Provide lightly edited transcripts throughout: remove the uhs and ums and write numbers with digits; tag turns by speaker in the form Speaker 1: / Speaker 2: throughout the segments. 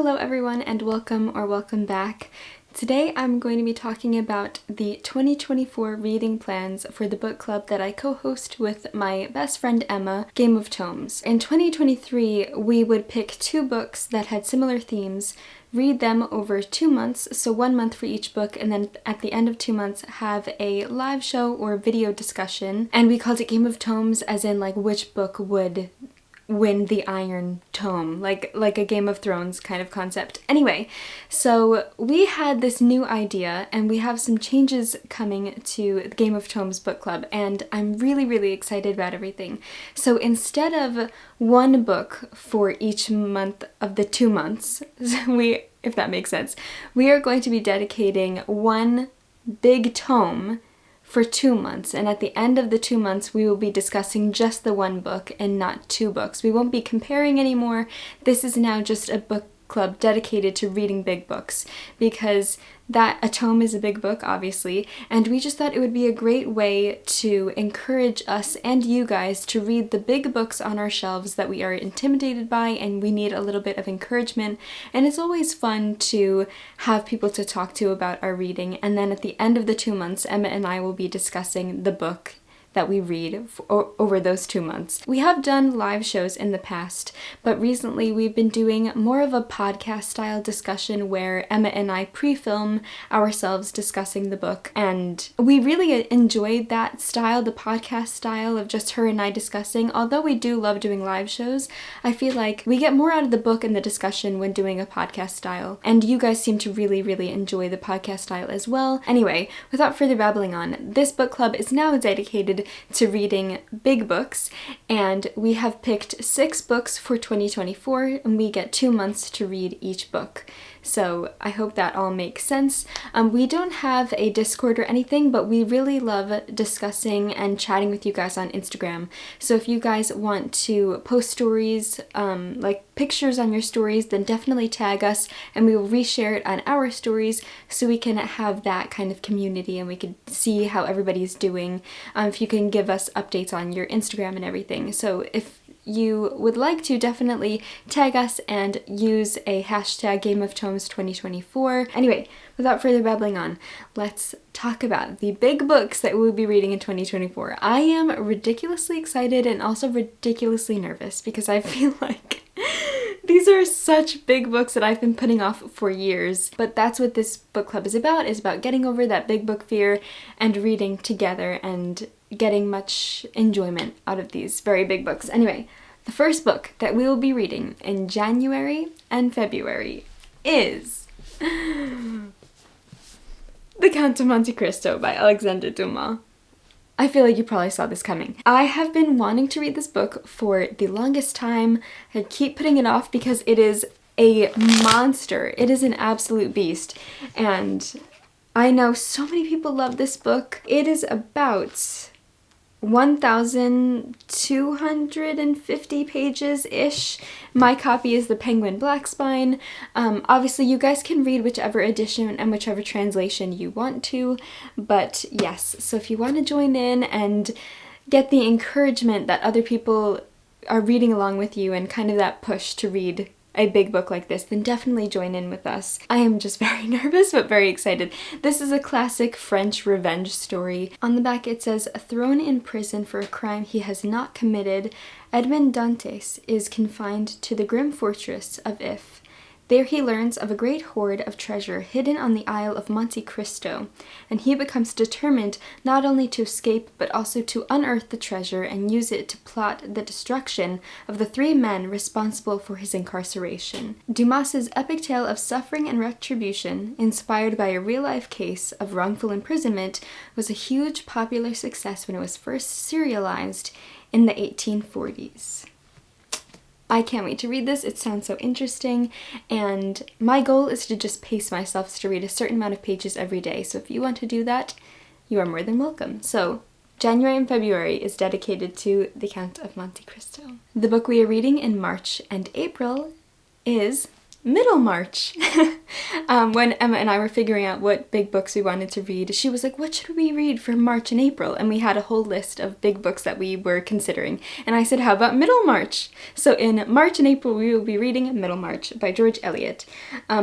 Speaker 1: Hello everyone and welcome back. Today I'm going to be talking about the 2024 reading plans for the book club that I co-host with my best friend Emma, Game of Tomes. In 2023 we would pick two books that had similar themes, read them over 2 months, so 1 month for each book, and then at the end of 2 months have a live show or video discussion. And we called it Game of Tomes as in like which book would win the Iron Tome, like a Game of Thrones kind of concept. Anyway, so we had this new idea and we have some changes coming to the Game of Tomes book club and I'm really excited about everything. So instead of one book for each month of the 2 months, if that makes sense, we are going to be dedicating one big tome for 2 months, and at the end of the 2 months we will be discussing just the one book and not two books. We won't be comparing anymore. This is now just a book club dedicated to reading big books, because a tome is a big book, obviously, and we just thought it would be a great way to encourage us and you guys to read the big books on our shelves that we are intimidated by and we need a little bit of encouragement. And it's always fun to have people to talk to about our reading, and then at the end of the 2 months, Emma and I will be discussing the book that we read over those 2 months. We have done live shows in the past, but recently we've been doing more of a podcast style discussion where Emma and I pre-film ourselves discussing the book, and we really enjoyed that style, the podcast style of just her and I discussing. Although we do love doing live shows, I feel like we get more out of the book and the discussion when doing a podcast style, and you guys seem to really enjoy the podcast style as well. Anyway, without further babbling on, this book club is now dedicated to reading big books, and we have picked 6 books for 2024 and we get 2 months to read each book. So I hope that all makes sense. We don't have a Discord or anything, but we really love discussing and chatting with you guys on Instagram. So if you guys want to post stories, like pictures on your stories, then definitely tag us and we will reshare it on our stories so we can have that kind of community and we can see how everybody's doing. If you can give us updates on your Instagram and everything. So if you would like to, definitely tag us and use a hashtag Game of Tomes 2024. Anyway, without further babbling on, let's talk about the big books that we'll be reading in 2024. I am ridiculously excited and also ridiculously nervous because I feel like these are such big books that I've been putting off for years. But that's what this book club is about getting over that big book fear and reading together and getting much enjoyment out of these very big books. Anyway, the first book that we will be reading in January and February is The Count of Monte Cristo by Alexandre Dumas. I feel like you probably saw this coming. I have been wanting to read this book for the longest time. I keep putting it off because it is a monster. It is an absolute beast. And I know so many people love this book. It is about 1,250 pages-ish. My copy is the Penguin Black Spine. Obviously you guys can read whichever edition and whichever translation you want to, but yes, so if you want to join in and get the encouragement that other people are reading along with you and kind of that push to read a big book like this, then definitely join in with us. I am just very nervous but very excited. This is a classic French revenge story. On the back it says, thrown in prison for a crime he has not committed, Edmond Dantes is confined to the grim fortress of If. There he learns of a great hoard of treasure hidden on the Isle of Monte Cristo, and he becomes determined not only to escape but also to unearth the treasure and use it to plot the destruction of the 3 men responsible for his incarceration. Dumas's epic tale of suffering and retribution, inspired by a real-life case of wrongful imprisonment, was a huge popular success when it was first serialized in the 1840s. I can't wait to read this. It sounds so interesting, and my goal is to just pace myself to read a certain amount of pages every day, so if you want to do that, you are more than welcome. So January and February is dedicated to The Count of Monte Cristo. The book we are reading in March and April is Middlemarch. When Emma and I were figuring out what big books we wanted to read, she was like, what should we read for March and April? And we had a whole list of big books that we were considering. And I said, how about Middlemarch? So in March and April, we will be reading Middlemarch by George Eliot.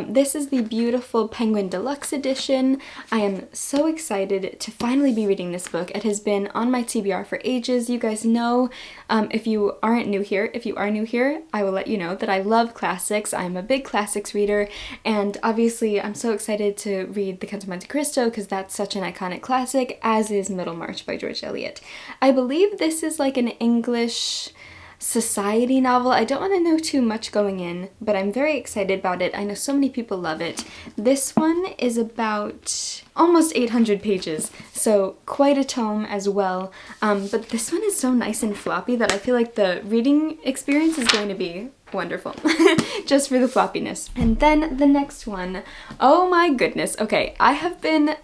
Speaker 1: This is the beautiful Penguin Deluxe edition. I am so excited to finally be reading this book. It has been on my TBR for ages. You guys know, if you are new here, I will let you know that I love classics. I'm a big classics reader, and obviously I'm so excited to read The Count of Monte Cristo because that's such an iconic classic, as is Middlemarch by George Eliot. I believe this is like an English society novel. I don't want to know too much going in, but I'm very excited about it. I know so many people love it. This one is about almost 800 pages, so quite a tome as well. But this one is so nice and floppy that I feel like the reading experience is going to be wonderful, just for the floppiness. And then the next one, oh my goodness. Okay, I have been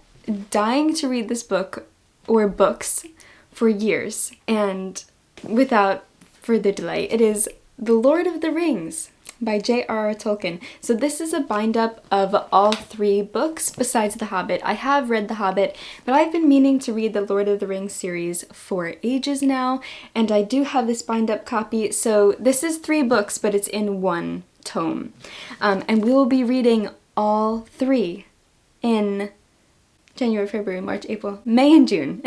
Speaker 1: dying to read this book, or books, for years, and without further delay, it is The Lord of the Rings by J.R.R. Tolkien. So this is a bind-up of all 3 books besides The Hobbit. I have read The Hobbit, but I've been meaning to read the Lord of the Rings series for ages now, and I do have this bind-up copy. So this is 3 books, but it's in one tome. And we will be reading all 3 in January, February, March, April, May, and June.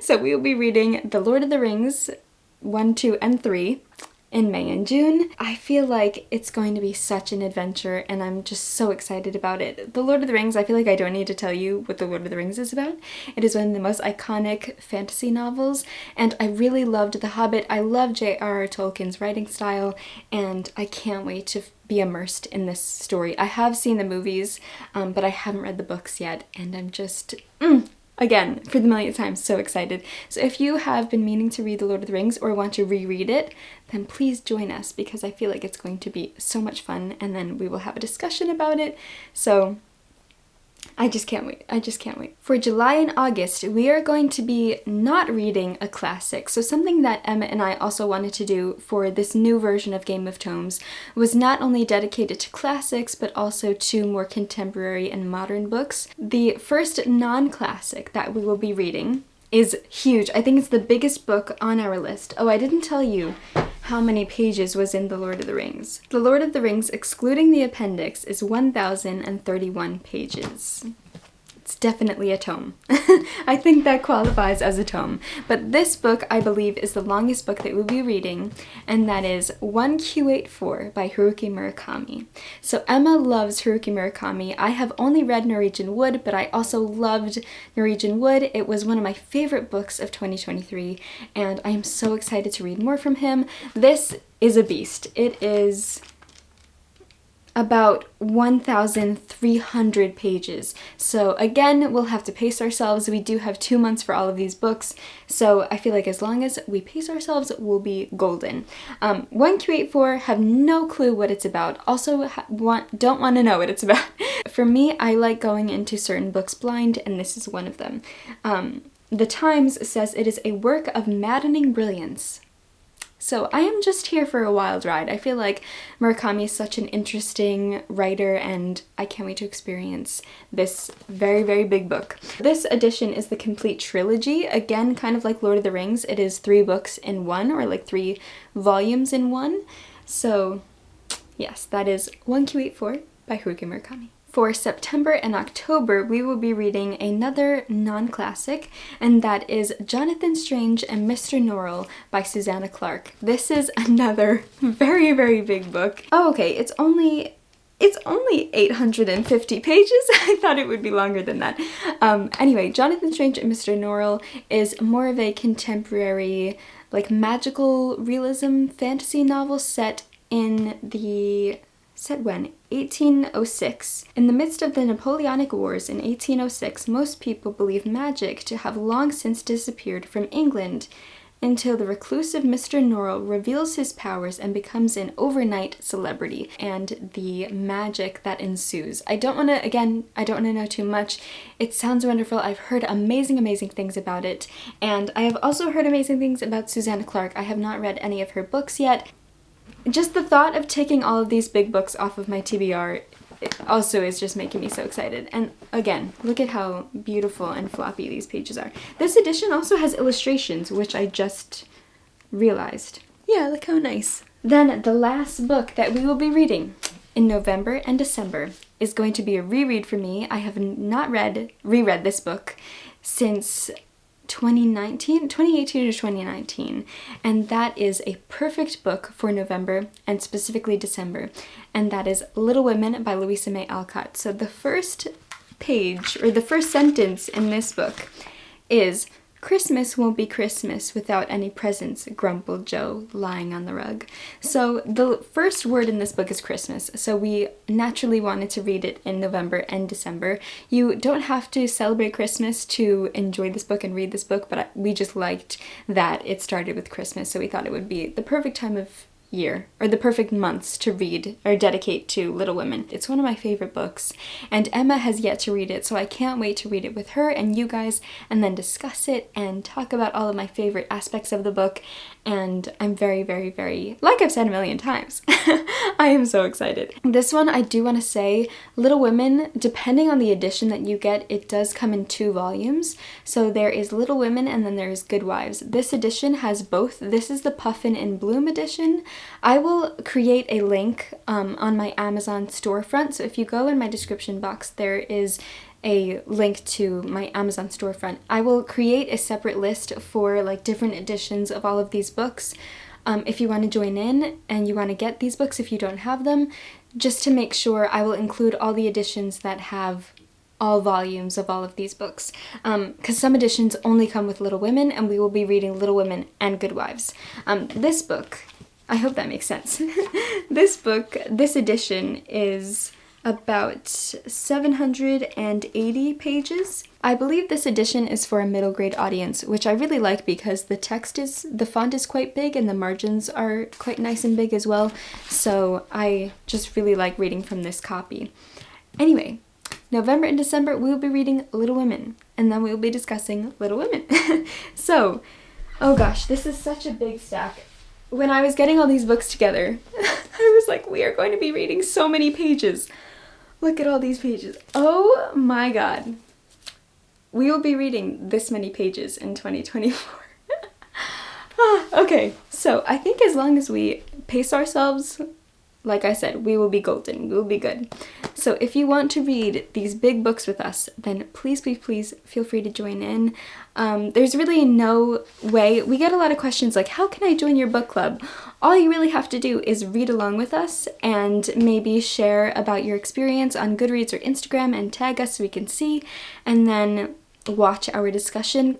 Speaker 1: So we will be reading The Lord of the Rings 1, 2, and 3 in May and June. I feel like it's going to be such an adventure, and I'm just so excited about it. The Lord of the Rings, I feel like I don't need to tell you what The Lord of the Rings is about. It is one of the most iconic fantasy novels, and I really loved The Hobbit. I love J.R.R. Tolkien's writing style, and I can't wait to be immersed in this story. I have seen the movies, but I haven't read the books yet, and I'm just again, for the millionth time, so excited. So if you have been meaning to read The Lord of the Rings or want to reread it, then please join us, because I feel like it's going to be so much fun, and then we will have a discussion about it. So I just can't wait. I just can't wait. For July and August, we are going to be not reading a classic. So something that Emma and I also wanted to do for this new version of Game of Tomes was not only dedicated to classics, but also to more contemporary and modern books. The first non-classic that we will be reading is huge. I think it's the biggest book on our list. Oh, I didn't tell you how many pages was in The Lord of the Rings. The Lord of the Rings, excluding the appendix, is 1,031 pages. It's definitely a tome. I think that qualifies as a tome. But this book, I believe, is the longest book that we'll be reading, and that is 1Q84 by Haruki Murakami. So Emma loves Haruki Murakami. I have only read Norwegian Wood, but I also loved Norwegian Wood. It was one of my favorite books of 2023, and I am so excited to read more from him. This is a beast. It is about 1,300 pages. So again, we'll have to pace ourselves. We do have 2 months for all of these books, so I feel like as long as we pace ourselves, we'll be golden. 1Q84, have no clue what it's about. Also, don't want to know what it's about. For me, I like going into certain books blind, and this is one of them. The Times says it is a work of maddening brilliance. So I am just here for a wild ride. I feel like Murakami is such an interesting writer, and I can't wait to experience this very, very big book. This edition is the complete trilogy. Again, kind of like Lord of the Rings, it is 3 books in one, or like 3 volumes in one. So yes, that is 1Q84 by Haruki Murakami. For September and October, we will be reading another non-classic, and that is Jonathan Strange and Mr. Norrell by Susanna Clarke. This is another very, very big book. Oh, okay, it's only 850 pages. I thought it would be longer than that. Anyway, Jonathan Strange and Mr. Norrell is more of a contemporary, like, magical realism fantasy novel set when? 1806. In the midst of the Napoleonic Wars in 1806, most people believe magic to have long since disappeared from England, until the reclusive Mr. Norrell reveals his powers and becomes an overnight celebrity, and the magic that ensues. I don't want to know too much. It sounds wonderful. I've heard amazing, amazing things about it, and I have also heard amazing things about Susanna Clarke. I have not read any of her books yet. Just the thought of taking all of these big books off of my TBR it also is just making me so excited. And again, look at how beautiful and floppy these pages are. This edition also has illustrations, which I just realized. Yeah, look how nice. Then the last book that we will be reading in November and December is going to be a reread for me. I have not reread this book since 2018 or 2019, and that is a perfect book for November and specifically December, and that is Little Women by Louisa May Alcott. So the first page, or the first sentence in this book is, "Christmas won't be Christmas without any presents," grumbled Joe, lying on the rug. So the first word in this book is Christmas, so we naturally wanted to read it in November and December. You don't have to celebrate Christmas to enjoy this book and read this book, but we just liked that it started with Christmas, so we thought it would be the perfect time of year, or the perfect months to read or dedicate to Little Women. It's one of my favorite books, and Emma has yet to read it, so I can't wait to read it with her and you guys, and then discuss it and talk about all of my favorite aspects of the book. And I'm very, very, very, like I've said a million times, I am so excited. This one, I do want to say, Little Women, depending on the edition that you get, it does come in 2 volumes. So there is Little Women and then there's Good Wives. This edition has both. This is the Puffin and Bloom edition. I will create a link on my Amazon storefront. So if you go in my description box, there is a link to my Amazon storefront. I will create a separate list for like different editions of all of these books. If you want to join in and you want to get these books if you don't have them, just to make sure, I will include all the editions that have all volumes of all of these books. Because some editions only come with Little Women, and we will be reading Little Women and Good Wives. This book, I hope that makes sense. This book, this edition is about 780 pages. I believe this edition is for a middle grade audience, which I really like because the font is quite big and the margins are quite nice and big as well. So I just really like reading from this copy. Anyway, November and December we will be reading Little Women, and then we will be discussing Little Women. So, oh gosh, this is such a big stack. When I was getting all these books together, I was like, we are going to be reading so many pages. Look at all these pages. Oh my god. We will be reading this many pages in 2024. Okay, so I think as long as we pace ourselves, like I said, we will be golden. We will be good. So if you want to read these big books with us, then please, please, please feel free to join in. There's really no way. We get a lot of questions like, how can I join your book club? All you really have to do is read along with us and maybe share about your experience on Goodreads or Instagram and tag us so we can see, and then watch our discussion,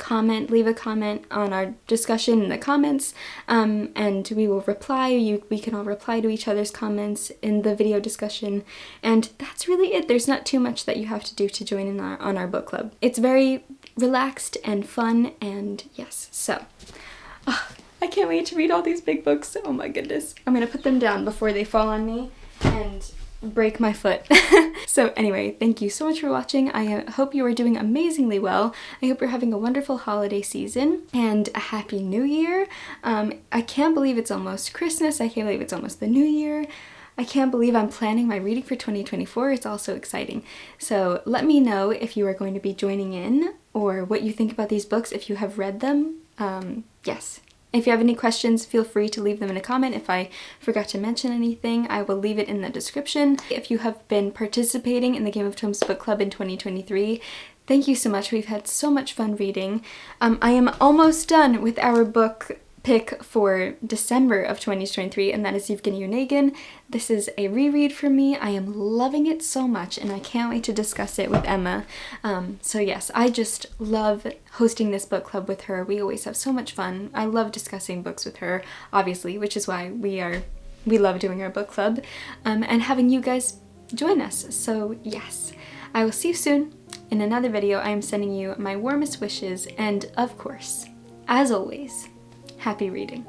Speaker 1: leave a comment on our discussion in the comments, and we will reply. We can all reply to each other's comments in the video discussion, and that's really it. There's not too much that you have to do to join in on our book club. It's very relaxed and fun, and yes, so I can't wait to read all these big books. Oh my goodness. I'm gonna put them down before they fall on me and break my foot. So anyway, thank you so much for watching. I hope you are doing amazingly well. I hope you're having a wonderful holiday season and a happy new year. I can't believe it's almost Christmas. I can't believe it's almost the new year. I can't believe I'm planning my reading for 2024. It's all so exciting. So let me know if you are going to be joining in or what you think about these books, if you have read them. Yes. If you have any questions, feel free to leave them in a comment. If I forgot to mention anything, I will leave it in the description. If you have been participating in the Game of Tomes book club in 2023, thank you so much. We've had so much fun reading. I am almost done with our book pick for December of 2023, and that is Yevgeny Onegin. This is a reread for me. I am loving it so much, and I can't wait to discuss it with Emma. So yes, I just love hosting this book club with her. We always have so much fun. I love discussing books with her, obviously, which is why we love doing our book club, and having you guys join us. So yes, I will see you soon. In another video, I am sending you my warmest wishes, and of course, as always, happy reading.